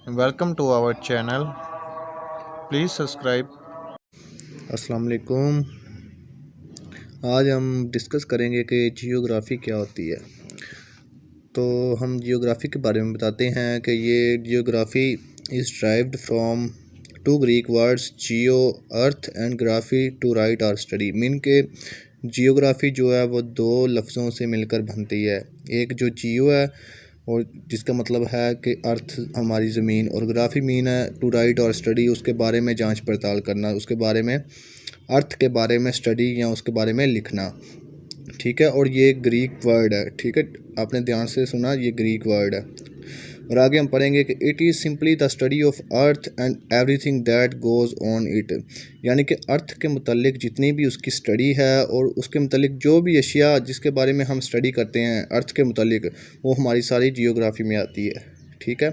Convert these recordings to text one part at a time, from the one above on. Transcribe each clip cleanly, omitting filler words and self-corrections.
Welcome to our channel. Please subscribe. अस्सलाम वालेकुम। आज हम डिस्कस करेंगे कि जियोग्राफ़ी क्या होती है। तो हम जियोग्राफ़ी के बारे में बताते हैं कि ये geography is derived from two Greek words geo earth and graphy to write और स्टडी। मीन के जियोग्राफ़ी जो है वो दो लफ्ज़ों से मिलकर बनती है। एक जो जियो है और जिसका मतलब है कि अर्थ हमारी ज़मीन, और ग्राफी मीन है टू राइट और स्टडी, उसके बारे में जांच पड़ताल करना, उसके बारे में अर्थ के बारे में स्टडी या उसके बारे में लिखना। ठीक है, और ये ग्रीक वर्ड है। ठीक है, आपने ध्यान से सुना, ये ग्रीक वर्ड है। और आगे हम पढ़ेंगे कि it is simply the study of earth and everything that goes on it. यानी कि अर्थ के मुतल्लिक जितनी भी उसकी स्टडी है और उसके मुतल्लिक जो भी अशिया जिसके बारे में हम स्टडी करते हैं अर्थ के मुतल्लिक, वो हमारी सारी जियोग्राफ़ी में आती है। ठीक है,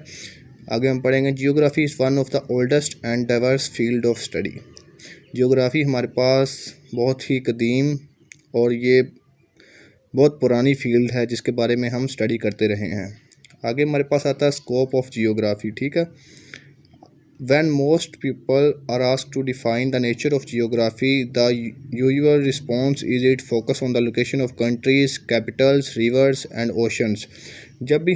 आगे हम पढ़ेंगे geography is one of the oldest and diverse field of study. Geography हमारे पास बहुत ही कदीम और ये बहुत पुरानी फील्ड है जिसके बारे में हम स्टडी करते रहे हैं। आगे हमारे पास आता है स्कोप ऑफ जियोग्राफी। ठीक है, when most people are asked to define the nature of geography, the usual response is it focus on the location of countries, capitals, rivers and oceans। जब भी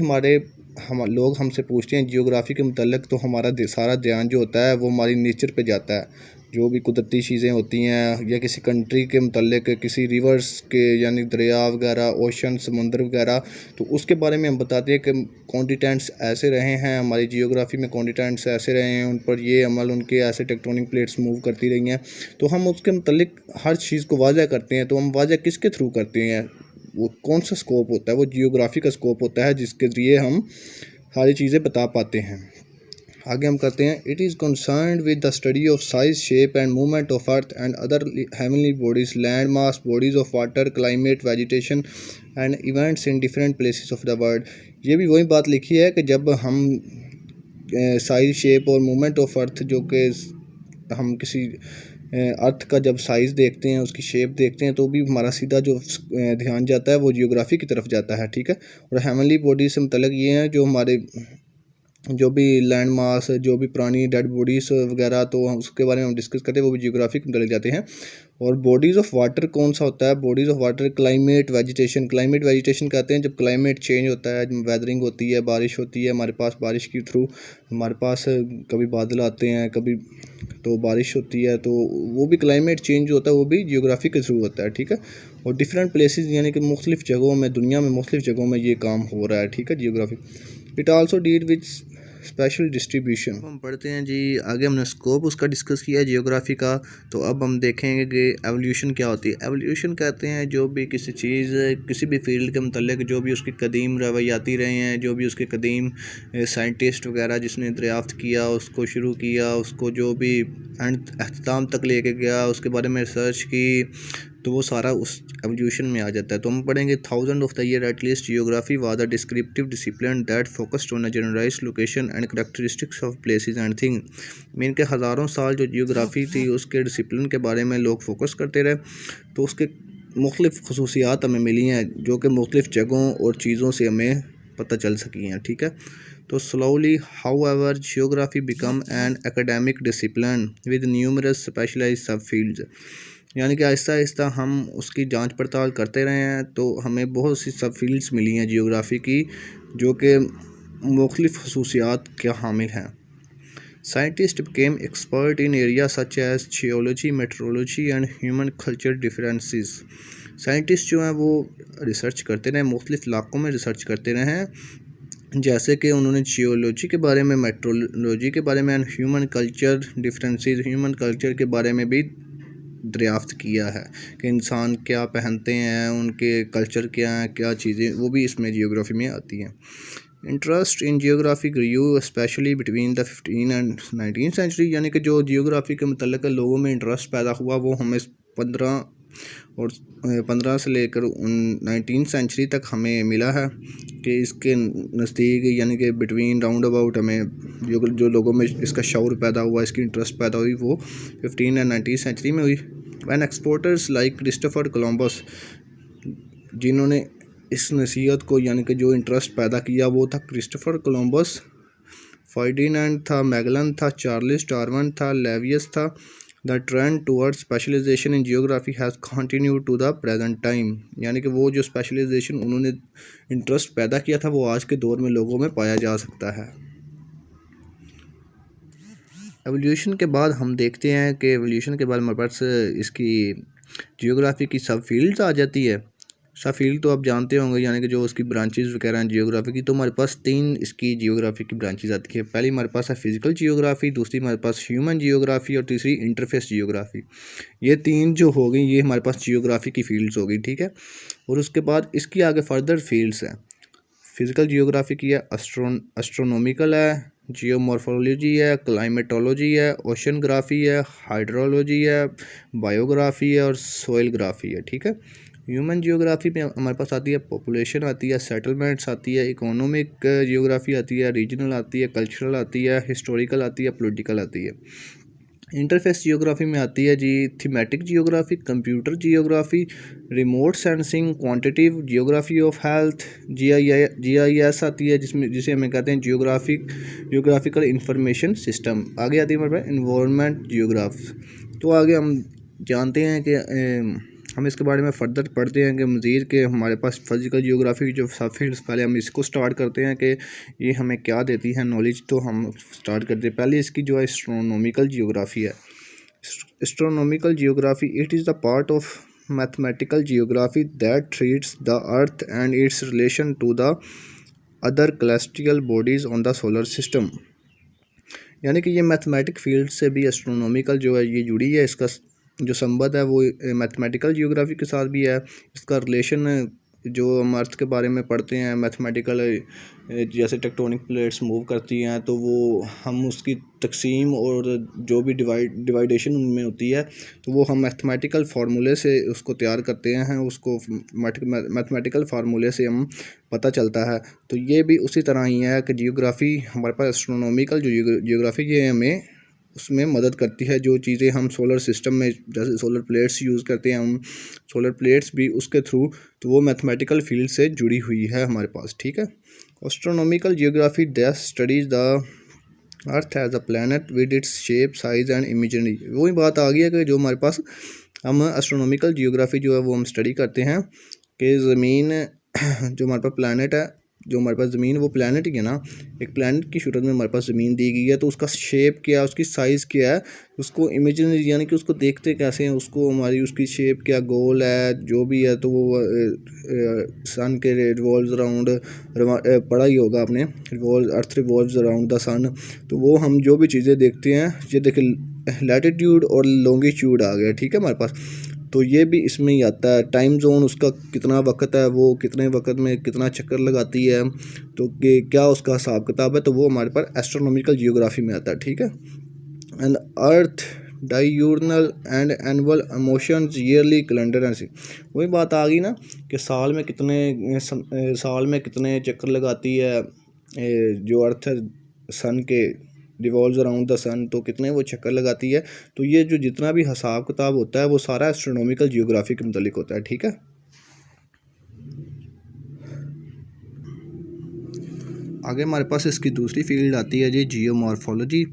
हम लोग हमसे पूछते हैं जियोग्राफी के मुतल्लिक, तो हमारा सारा ध्यान जो होता है वो हमारी नेचर पे जाता है। जो भी कुदरती चीज़ें होती हैं या किसी कंट्री के मुतल्लिक, किसी रिवर्स के यानी दरिया वगैरह, ओशन, समुंदर वगैरह, तो उसके बारे में हम बताते हैं कि कॉन्टिनेंट्स ऐसे रहे हैं, हमारी जियोग्राफी में कॉन्टिनेंट्स ऐसे रहे हैं, उन पर ये अमल, उनके ऐसे टेक्टोनिक प्लेट्स मूव करती रही हैं। तो हम उसके मुतल्लिक हर चीज़ को वाज़ह करते हैं। तो हम वाज़ह किसके थ्रू करते हैं, वो कौन सा स्कोप होता है, वो जियोग्राफी का स्कोप होता है जिसके ज़रिए हम सारी चीज़ें बता पाते हैं। आगे हम करते हैं, it is concerned with the study of size, shape and movement of earth and other heavenly bodies, land mass, bodies of water, climate, vegetation and events in different places of the world. ये भी वही बात लिखी है कि जब हम size, shape और मूवमेंट ऑफ अर्थ, जो कि हम किसी अर्थ का जब साइज़ देखते हैं, उसकी शेप देखते हैं, तो भी हमारा सीधा जो ध्यान जाता है वो जियोग्राफी की तरफ जाता है। ठीक है, और हेवनली बॉडीज से मतलब ये हैं जो हमारे जो भी लैंड मास, जो भी पुरानी डेड बॉडीज़ वगैरह, तो हम उसके बारे में हम डिस्कस करते हैं, वो भी जियोग्राफी में चले जाते हैं। और बॉडीज़ ऑफ वाटर कौन सा होता है, bodies of water, climate, vegetation. Climate vegetation कहते हैं जब क्लाइमेट चेंज होता है, जब वेदरिंग होती है, बारिश होती है, हमारे पास बारिश के थ्रू हमारे पास कभी बादल आते हैं, कभी तो बारिश होती है, तो वो भी क्लाइमेट चेंज होता है, वो भी जियोग्राफी के थ्रू होता है। ठीक है, और डिफरेंट प्लेसेस यानी कि मुख्तलिफ़ जगहों में, दुनिया में मुख्तलिफ़ जगहों में ये काम हो रहा है। ठीक है, geography it also deal with special distribution. हम पढ़ते हैं जी, आगे हमने स्कोप उसका डिस्कस किया जियोग्राफी का। तो अब हम देखेंगे कि एवोल्यूशन क्या होती है। एवोल्यूशन कहते हैं जो भी किसी चीज़, किसी भी फील्ड के मुतल्लिक जो भी उसकी कदीम रवायाती रहे हैं, जो भी उसके कदीम साइंटिस्ट वगैरह जिसने दरियाफ्त किया, उसको शुरू किया, उसको जो भी एंड अख्ताम तक लेके गया, उसके बारे में रिसर्च की, तो वो सारा उस एवोल्यूशन में आ जाता है। तो हम पढ़ेंगे, thousand of the year at least geography was a descriptive discipline that focused on a generalized location and characteristics of places and thing. Mean के हज़ारों साल जो जियोग्राफी थी उसके डिसिप्लिन के बारे में लोग फोकस करते रहे, तो उसके मुख्तलिफ़ खसूसियात हमें मिली हैं जो कि मुख्तलिफ़ जगहों और चीज़ों से हमें पता चल सकी हैं। ठीक है, तो slowly however geography become an academic discipline with numerous specialized sub fields. यानी कि आहिस्ता आहिस्ता हम उसकी जांच पड़ताल करते रहे हैं, तो हमें बहुत सी सब फील्ड्स मिली हैं जियोग्राफी की जो कि मुख्तलिफ़ खसूसियात के हामिल हैं। Scientist became expert in area such as geology, metrology and human culture differences. Scientist जो हैं वो रिसर्च करते रहे, मुख्तलिफ़ इलाक़ों में रिसर्च करते रहे हैं, जैसे कि उन्होंने जियोलॉजी के बारे में, मेट्रोलॉजी के बारे में and human culture differences, human culture के बारे में भी दरियाफ्त किया है कि इंसान क्या पहनते हैं, उनके कल्चर क्या हैं, क्या चीज़ें, वो भी इसमें जियोग्राफी में आती हैं। Interest in geography grew especially between the 15 and 19 century. यानी कि जो जियोग्राफी के मतलब लोगों में इंटरेस्ट पैदा हुआ वो हमें 15 से लेकर 19 सेंचुरी तक हमें मिला है कि इसके नज़दीक यानी कि बिटवीन राउंड अबाउट हमें जो लोगों में इसका शऊर पैदा हुआ, इसकी इंटरेस्ट पैदा हुई, वो 15 एंड 19 सेंचुरी में हुई। When exporters like Christopher Columbus, जिन्होंने इस नसीहत को यानी कि जो इंटरेस्ट पैदा किया वो था क्रिस्टोफर कोलंबस, फर्डिनेंड था, मैगलन था, चार्ल्स डार्विन था, लेवियस था। The trend towards specialization in geography has continued to the present time, यानी कि वो जो स्पेशलाइजेशन उन्होंने इंटरेस्ट पैदा किया था वो आज के दौर में लोगों में पाया जा सकता है। एवोल्यूशन के बाद हम देखते हैं कि एवोल्यूशन के बाद हमारे पास इसकी जियोग्राफी की सब फील्ड्स आ जाती है। सब फील्ड तो आप जानते होंगे, यानी कि जो उसकी ब्रांचेस वगैरह हैं जियोग्राफी की, तो हमारे पास 3 इसकी जियोग्राफी की ब्रांचेस आती है। पहली हमारे पास है फिजिकल जियोग्राफी, दूसरी हमारे पास ह्यूमन जियोग्राफी और तीसरी इंटरफेस जियोग्राफी। ये 3 जो हो गई ये हमारे पास जियोग्राफी की फील्ड्स हो गई, ठीक है। और उसके बाद इसकी आगे फर्दर फील्ड्स हैं। फिजिकल जियोग्राफी की है, एस्ट्रोनॉमिकल है, जियोमॉर्फोलॉजी है, क्लाइमेटोलॉजी है, ओशनग्राफी है, हाइड्रोलॉजी है, बायोग्राफी है और सोइल ग्राफी है, ठीक है। ह्यूमन जियोग्राफी में हमारे पास आती है पॉपुलेशन आती है, सेटलमेंट्स आती है, इकोनॉमिक जियोग्राफी आती है, रीजनल आती है, कल्चरल आती है, हिस्टोरिकल आती है, पॉलिटिकल आती है। इंटरफेस जियोग्राफी में आती है जी thematic geography, computer geography, remote sensing, quantitative geography of health, GIS आती है जिसे हमें कहते हैं जियोग्राफिकल इंफॉर्मेशन सिस्टम। आगे आती है हमारे पास इन्वायरमेंट जियोग्राफ। तो आगे हम जानते हैं कि हम इसके बारे में फर्दर पढ़ते हैं कि मज़ीद के हमारे पास फिजिकल जियोग्राफी की जो सब फील्ड्स, पहले हम इसको स्टार्ट करते हैं कि ये हमें क्या देती है नॉलेज। तो हम स्टार्ट करते हैं पहले इसकी जो है एस्ट्रोनॉमिकल जियोग्राफी है। Astronomical geography it is the part of mathematical geography that treats the earth and its relation to the other celestial bodies on the solar system, यानी कि ये मैथमेटिक फील्ड से भी एस्ट्रोनॉमिकल जो है ये जुड़ी है। इसका जो संबंध है वो मैथमेटिकल जियोग्राफी के साथ भी है। इसका रिलेशन जो हम अर्थ के बारे में पढ़ते हैं मैथमेटिकल, जैसे टेक्टोनिक प्लेट्स मूव करती हैं तो वो हम उसकी तकसीम और जो भी डिवाइडेशन उनमें होती है तो वो हम मैथमेटिकल फार्मूले से उसको तैयार करते हैं, उसको मैथमेटिकल फार्मूले से हम पता चलता है। तो ये भी उसी तरह ही है कि जियोग्राफी हमारे पास एस्ट्रोनॉमिकल जो जियोग्राफी ये हमें उसमें मदद करती है। जो चीज़ें हम सोलर सिस्टम में जैसे सोलर प्लेट्स यूज़ करते हैं हम, सोलर प्लेट्स भी उसके थ्रू, तो वो मैथमेटिकल फील्ड से जुड़ी हुई है हमारे पास, ठीक है। Astronomical geography that studies the earth as a planet with its shape size and imagery. वही बात आ गई है कि जो हमारे पास हम एस्ट्रोनॉमिकल जियोग्राफी जो है वो हम स्टडी करते हैं कि ज़मीन जो हमारे पास प्लैनेट है, जो हमारे पास ज़मीन वो प्लैनेट ही है ना, एक प्लैनेट की सूरत में हमारे पास ज़मीन दी गई है। तो उसका शेप क्या है, उसकी साइज़ क्या है, उसको इमेजिनरी यानी कि उसको देखते कैसे हैं, उसको हमारी उसकी शेप क्या, गोल है जो भी है, तो वो सन के रिवॉल्व्स अराउंड पढ़ा ही होगा आपने, अर्थ रिवॉल्व्स अराउंड द सन। तो वो हम जो भी चीज़ें देखते हैं, ये देखिए लैटिट्यूड और लॉन्गिट्यूड आ गया, ठीक है हमारे पास। तो ये भी इसमें ही आता है। टाइम जोन उसका कितना वक्त है, वो कितने वक्त में कितना चक्कर लगाती है, तो क्या उसका हिसाब किताब है, तो वो हमारे पास एस्ट्रोनॉमिकल जियोग्राफी में आता है, ठीक है। And earth diurnal and annual emotions yearly calendar ऐसी वही बात आ गई ना कि साल में कितने चक्कर लगाती है जो अर्थ है सन के रिवॉल्व्स अराउंड द सन, तो कितने वो चक्कर लगाती है। तो ये जो जितना भी हिसाब किताब होता है वो सारा एस्ट्रोनॉमिकल जियोग्राफी के मुतालिक होता है, ठीक है। आगे हमारे पास इसकी दूसरी फील्ड आती है जी geomorphology.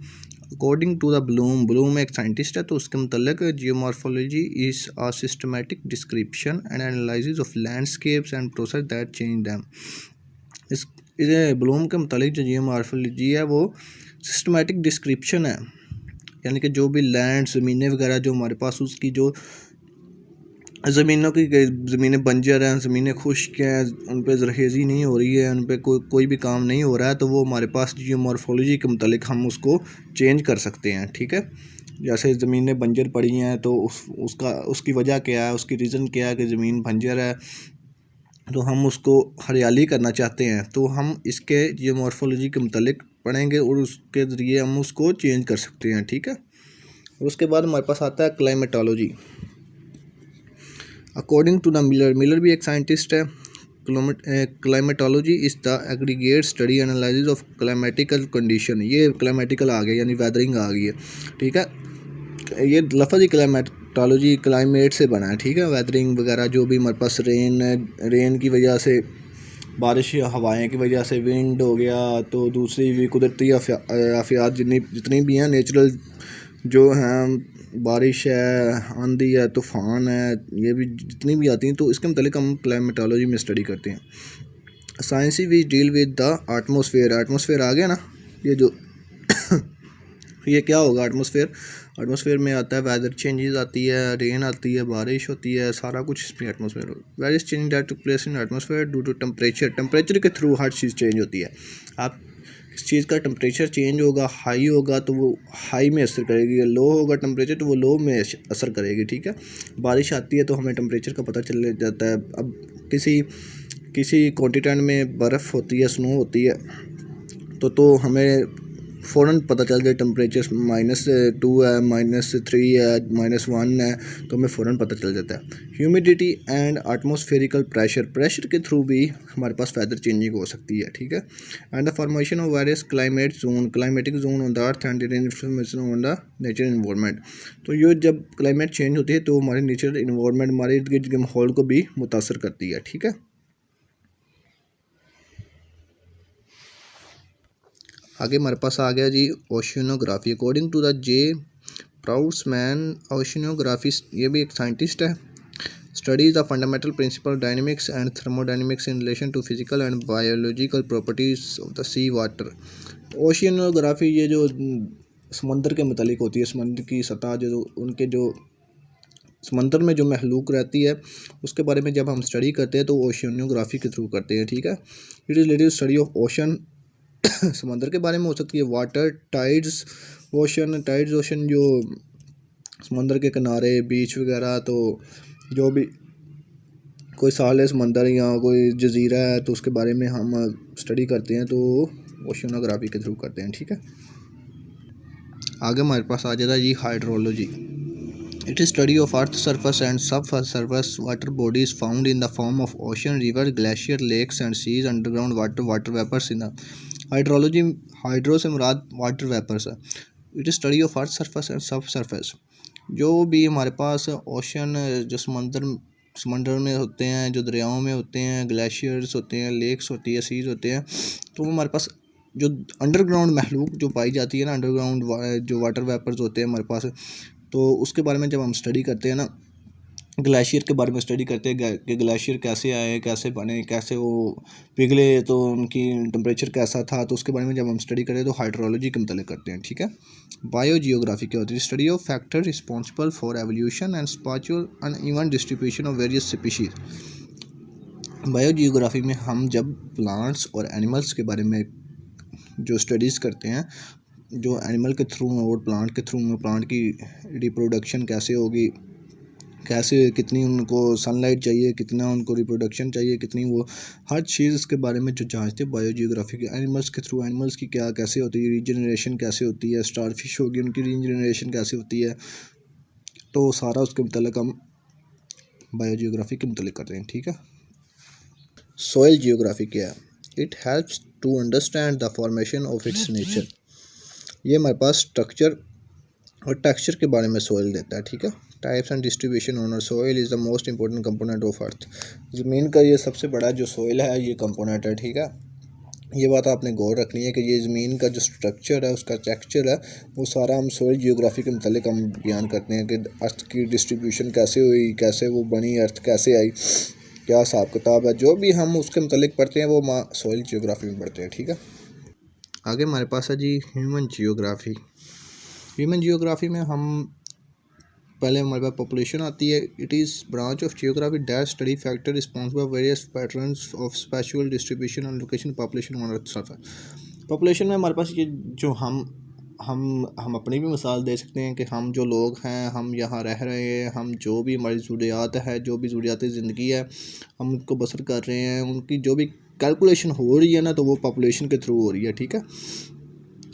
According to the Bloom एक साइंटिस्ट है, तो उसके मतलब geomorphology is a systematic description and analysis of landscapes and process that change them. इस ब्लूम के मतलब जो जियोमॉर्फोलॉजी है वो सिस्टमैटिक डिस्क्रिप्शन है, यानी कि जो भी लैंड ज़मीनें वगैरह जो हमारे पास उसकी जो ज़मीनों की ज़मीनें बंजर हैं, ज़मीनें खुश्क हैं, उन पर ज़रखेज़ी नहीं हो रही है, उन पर कोई भी काम नहीं हो रहा है, तो वो हमारे पास जियोमॉर्फोलॉजी के मुतालिक हम उसको चेंज कर सकते हैं, ठीक है। जैसे ज़मीनें बंजर पड़ी हैं तो उसकी वजह क्या है, उसकी रीज़न क्या है कि ज़मीन बंजर है, तो हम उसको हरियाली करना चाहते हैं, तो हम इसके जियोमॉर्फोलॉजी के मुतालिक पढ़ेंगे और उसके ज़रिए हम उसको चेंज कर सकते हैं, ठीक है। और उसके बाद हमारे पास आता है climatology. According to the Miller भी एक साइंटिस्ट है। Climatology is the aggregate study analysis of climatical condition. ये क्लाइमेटिकल आ गया यानी वेदरिंग आ गई है, ठीक है। ये लफ्ज़ ही क्लाइमेटोलॉजी क्लाइमेट से बना है, ठीक है। वेदरिंग वगैरह जो भी हमारे पास रेन की वजह से बारिश हवाएं की वजह से विंड हो गया, तो दूसरी भी कुदरती आफियात जितनी भी हैं नेचुरल जो हैं, बारिश है, आंधी है, तूफ़ान है, ये भी जितनी भी आती हैं, तो इसके मतलब हम क्लाइमेटोलॉजी में स्टडी करते हैं। Science we deal with the atmosphere आ गया ना, ये जो ये क्या होगा एटमॉस्फेयर में आता है वेदर चेंजेस आती है, रेन आती है, बारिश होती है, सारा कुछ इसमें atmosphere various change that took place in atmosphere due to temperature के थ्रू हर चीज़ चेंज होती है। आप किस चीज़ का टेम्परेचर चेंज होगा, हाई होगा तो वो हाई में असर करेगी, लो होगा टेम्परेचर तो वो लो में असर करेगी, ठीक है। बारिश आती है तो हमें टेम्परेचर का पता चल जाता है। अब किसी कॉन्टिनेंट में बर्फ़ होती है, स्नो होती है, तो हमें फ़ौरन पता चल जाए टेम्परेचर -2 है, -3 है, -1 है, तो हमें फ़ौरन पता चल जाता है। ह्यूमिडिटी एंड एटमॉस्फेरिकल प्रेशर के थ्रू भी हमारे पास वेदर चेंजिंग हो सकती है, ठीक है। And the formation of various climatic zone on the earth and influence on the nature environment. तो ये जब क्लाइमेट चेंज होती है तो हमारे नेचर इन्वायरमेंट, हमारे इर्द गिर्द के माहौल को भी मुतासर करती है, ठीक है। आगे हमारे पास आ गया जी oceanography. According to the J Proudman, oceanography ये भी एक साइंटिस्ट है। Studies the fundamental principle dynamics and thermodynamics in relation to physical and biological properties of the sea water. Oceanography ये जो समंदर के मुतालिक होती है, समंदर की सतह जो उनके जो समंदर में जो महलूक रहती है उसके बारे में जब हम स्टडी करते हैं तो ओशिनोग्राफी के थ्रू करते हैं, ठीक है। It is related study of ocean समंदर के बारे में हो सकती है। वाटर टाइड्स ओशन जो समंदर के किनारे बीच वगैरह, तो जो भी कोई साहिल समंदर या कोई जजीरा है तो उसके बारे में हम स्टडी करते हैं, तो ओशिनोग्राफी के थ्रू करते हैं, ठीक है। आगे हमारे पास आ जाता है जी hydrology. It is study of earth surface and sub surface water bodies found in the form of ocean, river, glacier, lakes and seas, underground water vapours in the hydrology. Hydro से मुराद वाटर वेपर्स है। It is study of earth surface and sub surface. जो भी हमारे पास ocean जो समंदर में होते हैं, जो दरियाओं में होते हैं, ग्लेशियर्स होते हैं, लेक्स होती है, सीज होते हैं, तो वो हमारे पास जो अंडरग्राउंड महलूक जो पाई जाती है ना, अंडरग्राउंड जो वाटर वेपर्स होते हैं हमारे पास, तो उसके बारे में जब हम स्टडी करते हैं ना, ग्लेशियर के बारे में स्टडी करते हैं कि ग्लेशियर कैसे आए, कैसे बने, कैसे वो पिघले, तो उनकी टेम्परेचर कैसा था, तो उसके बारे में जब हम स्टडी करें तो हाइड्रोलॉजी के मतलब करते हैं, ठीक है। बायोजियोग्राफी क्या होती है? Study of factor responsible for evolution and spatial and even distribution of various species. Biogeography में हम जब प्लांट्स और एनिमल्स के बारे में जो स्टडीज़ करते हैं, जो एनिमल के थ्रू और प्लांट के थ्रू, प्लांट की रिप्रोडक्शन कैसे होगी, कैसे कितनी उनको सनलाइट चाहिए, कितना उनको रिप्रोडक्शन चाहिए, कितनी वो हर चीज़ इसके बारे में जो जांचते हैं बायोजियोग्राफी के। एनिमल्स के थ्रू एनिमल्स की क्या कैसे होती है, रीजनरेशन कैसे होती है, स्टारफिश होगी उनकी रीजनरेशन कैसे होती है, तो सारा उसके मतलब हम बायोजियोग्राफी के मतलब करते हैं, ठीक है। सॉइल जियोग्राफी क्या है? It helps to understand the formation of its nature. ये हमारे पास स्ट्रक्चर और टेक्सचर के बारे में सॉइल देता है, ठीक है। Types and distribution on soil is the most important component of earth. ज़मीन का ये सबसे बड़ा जो सॉइल है ये कंपोनेंट है, ठीक है। ये बात आपने गौर रखनी है कि ये ज़मीन का जो स्ट्रक्चर है, उसका टेक्सचर है, वो सारा हम सॉइल जियोग्राफी के मतलब हम बयान करते हैं कि अर्थ की डिस्ट्रीब्यूशन कैसे हुई, कैसे वो बनी, अर्थ कैसे आई, क्या हिसाब किताब है, जो भी हम उसके मतलब पढ़ते हैं वो सॉइल जियोग्राफी में पढ़ते हैं, ठीक है। आगे हमारे पास है जी ह्यूमन जियोग्राफी। ह्यूमन जियोग्राफी में हम पहले हमारे पास पॉपुलेशन आती है। It is branch of geography that study factor responsible various patterns of special distribution and location population on earth surface. Population में हमारे पास ये जो हम अपनी भी मिसाल दे सकते हैं कि हम जो लोग हैं, हम यहाँ रह रहे हैं, हम जो भी हमारी ज़रूरियात है, जो भी ज़रूरियात ज़िंदगी है, हम उनको बसर कर रहे हैं, उनकी जो भी कैलकुलेशन हो रही है ना, तो वो पॉपुलेशन के थ्रू हो रही है, ठीक है।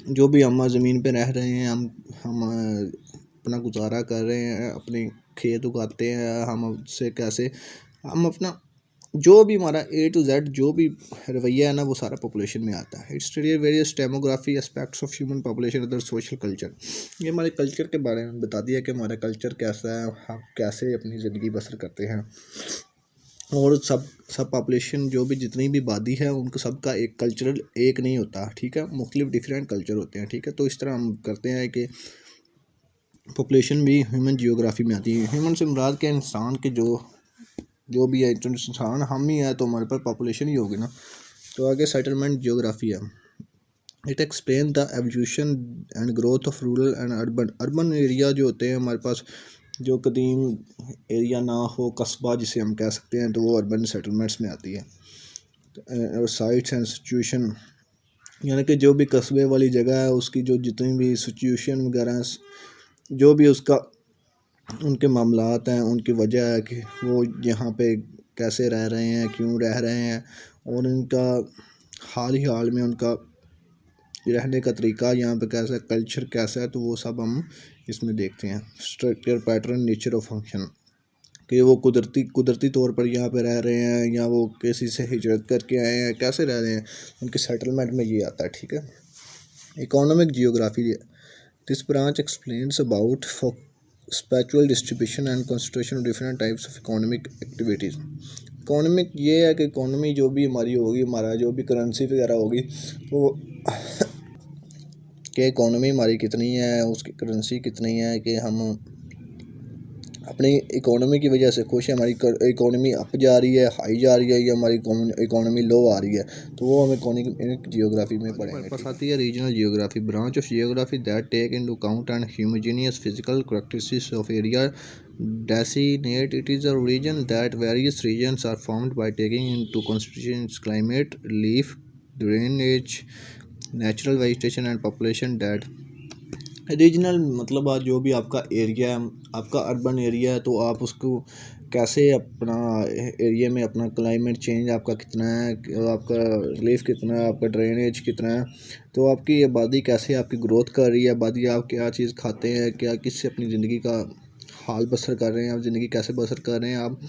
जो भी हम ज़मीन पे रह रहे हैं, हम अपना गुजारा कर रहे हैं, अपने खेत उगाते हैं, हम उससे कैसे हम अपना जो भी हमारा A to Z जो भी रवैया है ना, वो सारा पॉपुलेशन में आता है। It's study various demography aspects of human population other social culture. ये हमारे कल्चर के बारे में बता दिया कि हमारा कल्चर कैसा है, हम कैसे अपनी ज़िंदगी बसर करते हैं। और सब पॉपुलेशन जो भी जितनी भी आबादी है उनको सबका एक कल्चरल एक नहीं होता, ठीक है, मुख्तलिफ डिफरेंट कल्चर होते हैं, ठीक है। तो इस तरह हम करते हैं कि पॉपुलेशन भी ह्यूमन जियोग्राफी में आती है। ह्यूमन से मुराद के इंसान के जो भी है, इंसान हम ही है तो हमारे पास पॉपुलेशन ही होगी ना। तो आगे सेटलमेंट जियोग्राफी है। It explain the evolution and growth of rural and urban area जो होते हैं हमारे पास, जो कदीम एरिया ना हो, कस्बा जिसे हम कह सकते हैं, तो वो अर्बन सेटलमेंट्स में आती है। और साइट्स एंड सिचुएशन, यानी कि जो भी कस्बे वाली जगह है उसकी जो जितनी भी सिचुएशन वगैरह हैं, जो भी उसका उनके मामलात हैं, उनकी वजह है कि वो यहाँ पे कैसे रह रहे हैं, क्यों रह रहे हैं, और इनका हाल में उनका रहने का तरीका यहाँ पे कैसा है, कल्चर कैसा है, तो वो सब हम इसमें देखते हैं। Structure, pattern, nature of function, कि वो कुदरती तौर पर यहाँ पे रह रहे हैं या वो किसी से हिजरत करके आए हैं, कैसे रह रहे हैं, उनके सेटलमेंट में ये आता है, ठीक है। Economic geography, this branch explains about spatial distribution and concentration of different types of economic activities. Economic ये है कि इकोनॉमी जो भी हमारी होगी, हमारा जो भी करेंसी वगैरह होगी, वो कि इकोनॉमी हमारी कितनी है, उसकी करेंसी कितनी है, कि हम अपनी इकोनॉमी की वजह से खुश है, हमारी इकोनॉमी अप जा रही है, हाई जा रही है, या हमारी इकोनॉमी लो आ रही है, तो वो हम इकोनॉमिक जियोग्राफी में पढ़ेंगे। पास आती है regional geography, branch of geography that take into account and homogeneous physical characteristics of area designate it is a region that various regions are formed by taking into consideration its climate, relief, drainage, natural vegetation and population that regional मतलब आज जो भी आपका area है, आपका urban area है, तो आप उसको कैसे अपना एरिया में अपना क्लाइमेट चेंज आपका कितना है, आपका रिलीफ कितना है, आपका ड्रेनेज कितना है, तो आपकी आबादी कैसे आपकी ग्रोथ कर रही है, आबादी आप क्या चीज़ खाते हैं, क्या किससे अपनी ज़िंदगी का हाल बसर कर रहे हैं, आप ज़िंदगी कैसे बसर कर रहे हैं, आप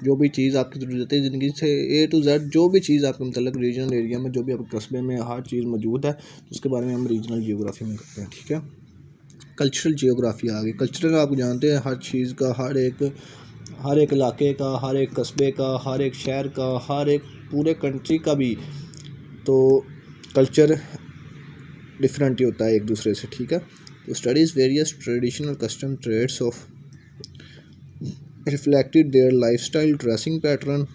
जो भी चीज़ आपकी ज़रूरत है ज़िंदगी से A to Z, जो भी चीज़ आपके मतलब रीजनल एरिया में जो भी आपके कस्बे में हर चीज़ मौजूद है, उसके बारे में हम रीजनल जियोग्राफी में करते हैं, ठीक है। कल्चरल जियोग्राफी आ गई। कल्चरल आप जानते हैं हर चीज़ का, हर एक इलाके का, हर एक कस्बे का, हर एक शहर का, हर एक पूरे कंट्री का भी तो कल्चर डिफरेंट ही होता है एक दूसरे से, ठीक है। तो studies various traditional custom trades of reflected their lifestyle, dressing pattern,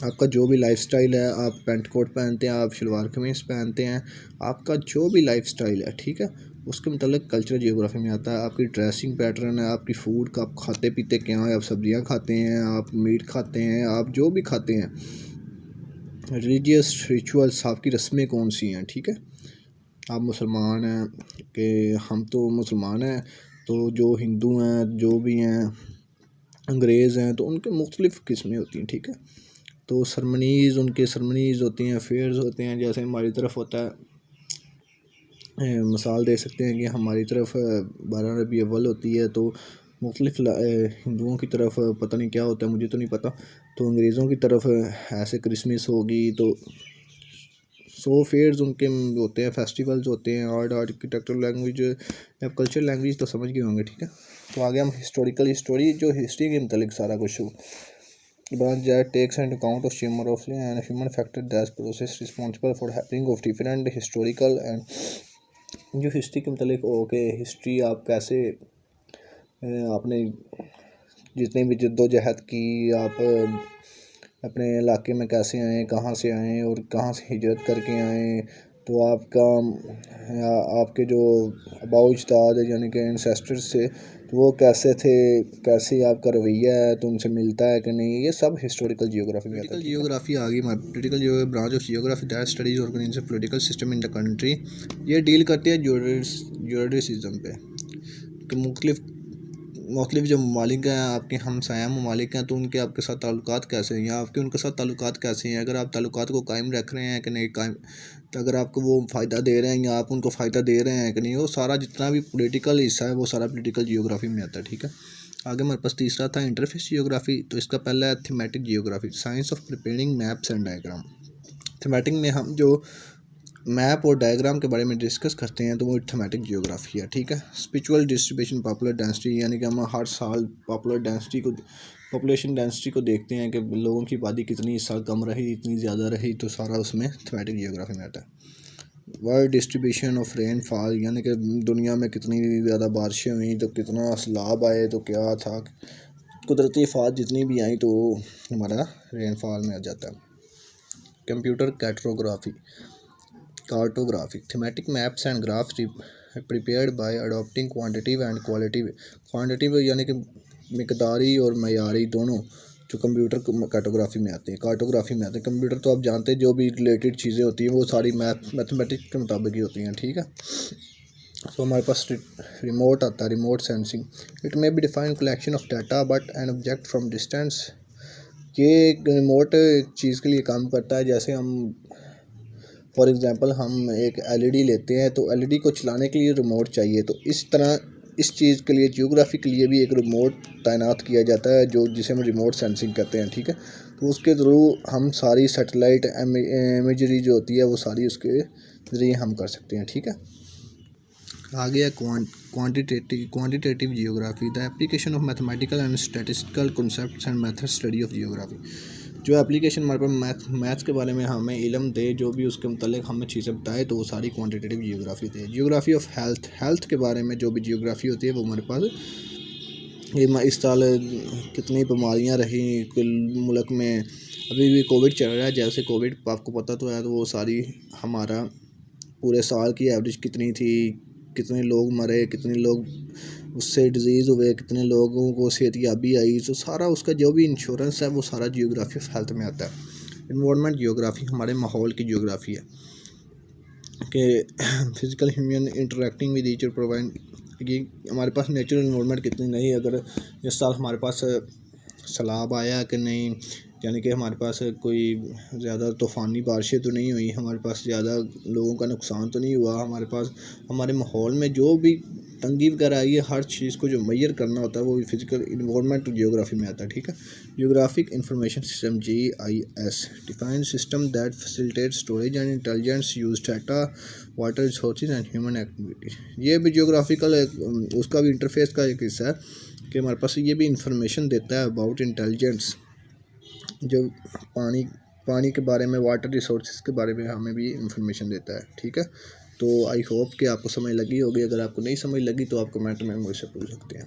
आपका जो भी लाइफस्टाइल है, आप पेंट कोट पहनते हैं, आप शलवार कमीज़ पहनते हैं, आपका जो भी लाइफस्टाइल है, ठीक है, उसके मतलब कल्चरल जियोग्राफी में आता है। आपकी ड्रेसिंग पैटर्न है, आपकी फ़ूड का, आप खाते पीते क्या हैं, आप सब्जियां खाते हैं, आप मीट खाते हैं, आप जो भी खाते हैं, रिलीजियस रिचुअल्स, आपकी रस्में कौन सी हैं, ठीक है। आप मुसलमान हैं कि हम तो मुसलमान हैं, तो जो हिंदू हैं, जो भी हैं, अंग्रेज़ हैं, तो उनके मुख्तलिफ़ किस्में होती हैं, ठीक है। तो सरमनीज़, उनके सरमनीज़ होती हैं, फेयर्स होते हैं, जैसे हमारी तरफ होता है, मिसाल दे सकते हैं कि हमारी तरफ 12 रबी अव्वल होती है, तो मुख्तलिफ हिंदुओं की तरफ पता नहीं क्या होता है, मुझे तो नहीं पता, तो अंग्रेज़ों की तरफ ऐसे क्रिसमस होगी, तो फेयर्स उनके होते हैं, फेस्टिवल्स होते हैं, आर्किटेक्चरल लैंग्वेज, आप कल्चरल लैंग्वेज तो समझ गए होंगे, ठीक है। तो आगे हम हिस्टोरिकल जो हिस्ट्री के मतलब सारा कुछ हो, branch that takes into account of human factor that process responsible for happening of different historical and जो हिस्ट्री के मतलब ओके, हिस्ट्री आप कैसे आपने जितनी भी जद्दोजहद की, आप अपने इलाके में कैसे आए, कहाँ से आए और कहाँ से हिजरत करके आए, तो आपके जो आबाओ अजदाद यानी कि एंसेस्टर्स थे, तो वो कैसे थे, कैसे आपका रवैया है, तो उनसे मिलता है कि नहीं, ये सब हिस्टोरिकल जियोग्राफी में आता है। जियोग्राफी आ गई, political branch of geography that studies organization political system in the country. ये डील करती है ज्यूरिडिसिज्म पे, कि मुख्तलिफ जो ममालिक हैं, आपके हमसाया ममालिक हैं, तो उनके आपके साथ ताल्लुकात कैसे हैं, या आपके उनके साथ ताल्लुकात कैसे हैं, अगर आप ताल्लुकात को कायम रख रहे हैं कि नहीं कायम, तो अगर आपको वो फ़ायदा दे रहे हैं या आप उनको फ़ायदा दे रहे हैं कि नहीं, वो सारा जितना भी पॉलिटिकल हिस्सा है वो सारा पॉलिटिकल जियोग्राफी में आता है, ठीक है। आगे हमारे पास तीसरा था इंटरफेस जियोग्राफी, तो इसका पहला है thematic geography, science of preparing maps and diagram. Thematic में हम जो मैप और डायग्राम के बारे में डिस्कस करते हैं तो वो थीमेटिक जियोग्राफी है, ठीक है। स्पिरिचुअल डिस्ट्रीब्यूशन पॉपुलर डेंसिटी, यानी कि हम हर साल पॉपुलेशन डेंसिटी को देखते हैं कि लोगों की आबादी कितनी इस साल कम रही, इतनी ज़्यादा रही, तो सारा उसमें थीमेटिक जियोग्राफी में आता है। वर्ल्ड डिस्ट्रीब्यूशन ऑफ रेनफॉल, यानी कि दुनिया में कितनी ज़्यादा बारिशें हुई, तो कितना सैलाब आए, तो क्या था, कुदरती आफात जितनी भी आई तो हमारा रेनफॉल में आ जाता है। Computer cartography thematic maps and graphs prepared by adopting quantitative and qualitative यानी कि मिकदारी और मयारी दोनों जो कंप्यूटर कार्टोग्राफी में आते हैं। कंप्यूटर तो आप जानते हैं जो भी रिलेटेड चीज़ें होती हैं वो सारी मैथमेटिक्स के मुताबिक ही होती हैं, ठीक है। तो हमारे पास रिमोट आता है, remote sensing. It may be define collection of data but an object from distance. ये एक रिमोट चीज़ के लिए काम करता है। जैसे हम फॉर एग्ज़ाम्पल हम एक एलईडी लेते हैं तो एलईडी को चलाने के लिए रिमोट चाहिए, तो इस तरह इस चीज़ के लिए जियोग्राफी के लिए भी एक रिमोट तैनात किया जाता है जो जिसे हम रिमोट सेंसिंग कहते हैं, ठीक है। तो उसके थ्रू हम सारी सैटेलाइट इमेजरी जो होती है वो सारी उसके ज़रिए हम कर सकते हैं, ठीक है। आगे है quantitative geography, the application of mathematical and statistical concepts and method study of geography. जो एप्लीकेशन हमारे पास मैथ्स के बारे में हमें इल्म दे, जो भी उसके मतलब हमें चीज़ें बताए, तो वो सारी quantitative geography they. Geography of health के बारे में जो भी जियोग्राफी होती है वो हमारे पास ये इस साल कितनी बीमारियां रही मुल्क में, अभी भी कोविड चल रहा है, जैसे कोविड आपको पता तो है, तो वो सारी हमारा पूरे साल की एवरेज कितनी थी, कितने लोग मरे, कितने लोग उससे डिजीज़ हुए, कितने लोगों को सेहतयाबी आई, तो सारा उसका जो भी इंश्योरेंस है वो सारा जियोग्राफी ऑफ हेल्थ में आता है। इन्वायरमेंट जियोग्राफी हमारे माहौल की जियोग्राफी है कि physical human interacting with nature provide, कि हमारे पास नेचुरल इन्वायरमेंट कितनी नहीं, अगर इस साल हमारे पास सैलाब आया कि नहीं, यानी कि हमारे पास कोई ज़्यादा तूफ़ानी बारिशें तो नहीं हुई, हमारे पास ज़्यादा लोगों का नुकसान तो नहीं हुआ, हमारे पास हमारे माहौल में जो भी तंगी वगैरह आई है, हर चीज़ को जो मेजर करना होता है वो फिज़िकल इन्वायरमेंट जियोग्राफी में आता है, ठीक है। Geographic information system GIS define system that facilitate storage and intelligence use data water resources and human activity. ये भी जियोग्राफिकल उसका भी इंटरफेस का एक हिस्सा है कि हमारे पास ये भी इंफॉर्मेशन देता है अबाउट इंटेलिजेंस, जो पानी के बारे में, वाटर रिसोर्सेज के बारे में हमें भी इंफॉर्मेशन देता है, ठीक है। तो आई होप कि आपको समझ लगी होगी। अगर आपको नहीं समझ लगी तो आप कमेंट में मुझसे पूछ सकते हैं।